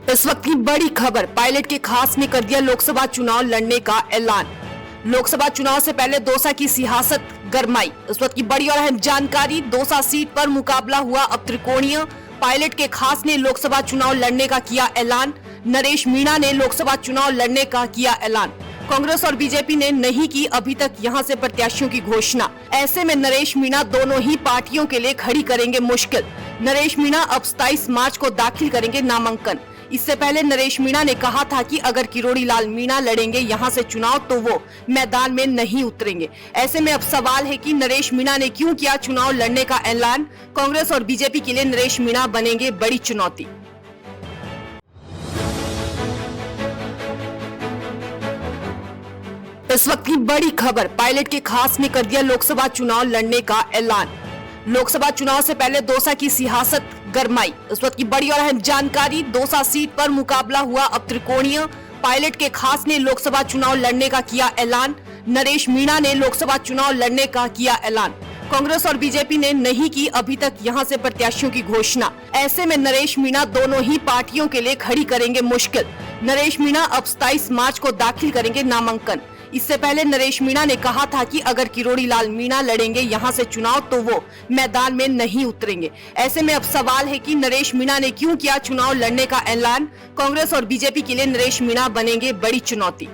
इस वक्त की बड़ी खबर, पायलट के खास ने कर दिया लोकसभा चुनाव लड़ने का ऐलान। लोकसभा चुनाव से पहले दौसा की सियासत गरमाई। इस वक्त की बड़ी और अहम जानकारी, दौसा सीट पर मुकाबला हुआ अब त्रिकोणीय। पायलट के खास ने लोकसभा चुनाव लड़ने का किया ऐलान। नरेश मीणा ने लोकसभा चुनाव लड़ने का किया ऐलान। कांग्रेस और बीजेपी ने नहीं की अभी तक यहां से प्रत्याशियों की घोषणा। ऐसे में नरेश मीणा दोनों ही पार्टियों के लिए खड़ी करेंगे मुश्किल। नरेश मीणा अब 27 मार्च को दाखिल करेंगे नामांकन। इससे पहले नरेश मीणा ने कहा था कि अगर किरोड़ी लाल मीणा लड़ेंगे यहां से चुनाव तो वो मैदान में नहीं उतरेंगे। ऐसे में अब सवाल है कि नरेश मीणा ने क्यों किया चुनाव लड़ने का ऐलान। कांग्रेस और बीजेपी के लिए नरेश मीणा बनेंगे बड़ी चुनौती। इस वक्त की बड़ी खबर, पायलट के खास ने कर दिया लोकसभा चुनाव लड़ने का ऐलान। लोकसभा चुनाव से पहले दौसा की सियासत गरमाई। इस वक्त की बड़ी और अहम जानकारी, दौसा सीट पर मुकाबला हुआ अब त्रिकोणीय। पायलट के खास ने लोकसभा चुनाव लड़ने का किया ऐलान। नरेश मीणा ने लोकसभा चुनाव लड़ने का किया ऐलान। कांग्रेस और बीजेपी ने नहीं की अभी तक यहां से प्रत्याशियों की घोषणा। ऐसे में नरेश मीणा दोनों ही पार्टियों के लिए खड़ी करेंगे मुश्किल। नरेश मीणा अब 27 मार्च को दाखिल करेंगे नामांकन। इससे पहले नरेश मीणा ने कहा था कि अगर किरोड़ी लाल मीणा लड़ेंगे यहां से चुनाव तो वो मैदान में नहीं उतरेंगे। ऐसे में अब सवाल है कि नरेश मीणा ने क्यों किया चुनाव लड़ने का ऐलान। कांग्रेस और बीजेपी के लिए नरेश मीणा बनेंगे बड़ी चुनौती।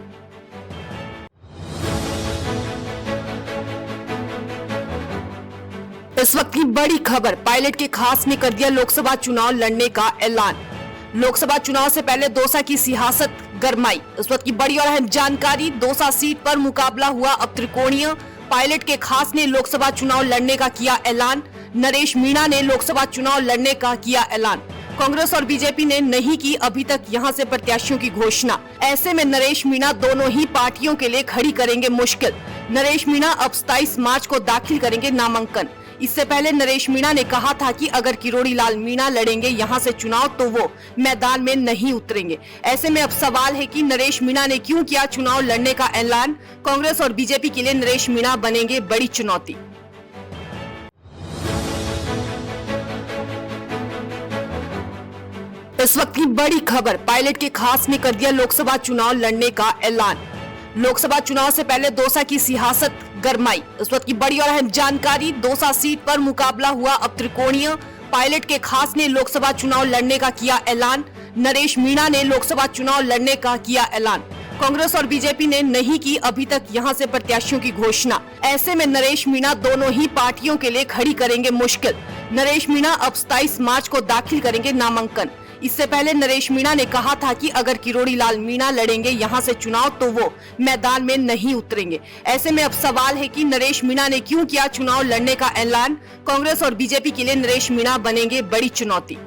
इस वक्त की बड़ी खबर, पायलट के खास ने कर दिया लोकसभा चुनाव लड़ने का ऐलान। लोकसभा चुनाव से पहले दौसा की सियासत गरमाई। इस वक्त की बड़ी और अहम जानकारी, दौसा सीट पर मुकाबला हुआ अब त्रिकोणीय। पायलट के खास ने लोकसभा चुनाव लड़ने का किया ऐलान। नरेश मीणा ने लोकसभा चुनाव लड़ने का किया ऐलान। कांग्रेस और बीजेपी ने नहीं की अभी तक यहां से प्रत्याशियों की घोषणा। ऐसे में नरेश मीणा दोनों ही पार्टियों के लिए खड़ी करेंगे मुश्किल। नरेश मीणा अब 27 मार्च को दाखिल करेंगे नामांकन। इससे पहले नरेश मीणा ने कहा था कि अगर किरोड़ी लाल मीणा लड़ेंगे यहां से चुनाव तो वो मैदान में नहीं उतरेंगे। ऐसे में अब सवाल है कि नरेश मीणा ने क्यों किया चुनाव लड़ने का ऐलान। कांग्रेस और बीजेपी के लिए नरेश मीणा बनेंगे बड़ी चुनौती। इस वक्त की बड़ी खबर, पायलट के खास ने कर दिया लोकसभा चुनाव लड़ने का ऐलान। लोकसभा चुनाव से पहले दौसा की सियासत गरमाई। इस वक्त की बड़ी और अहम जानकारी, दौसा सीट पर मुकाबला हुआ अब त्रिकोणीय। पायलट के खास ने लोकसभा चुनाव लड़ने का किया ऐलान। नरेश मीणा ने लोकसभा चुनाव लड़ने का किया ऐलान। कांग्रेस और बीजेपी ने नहीं की अभी तक यहां से प्रत्याशियों की घोषणा। ऐसे में नरेश मीणा दोनों ही पार्टियों के लिए खड़ी करेंगे मुश्किल। नरेश मीणा अब 27 मार्च को दाखिल करेंगे नामांकन। इससे पहले नरेश मीणा ने कहा था कि अगर किरोड़ी लाल मीणा लड़ेंगे यहां से चुनाव तो वो मैदान में नहीं उतरेंगे। ऐसे में अब सवाल है कि नरेश मीणा ने क्यों किया चुनाव लड़ने का ऐलान। कांग्रेस और बीजेपी के लिए नरेश मीणा बनेंगे बड़ी चुनौती।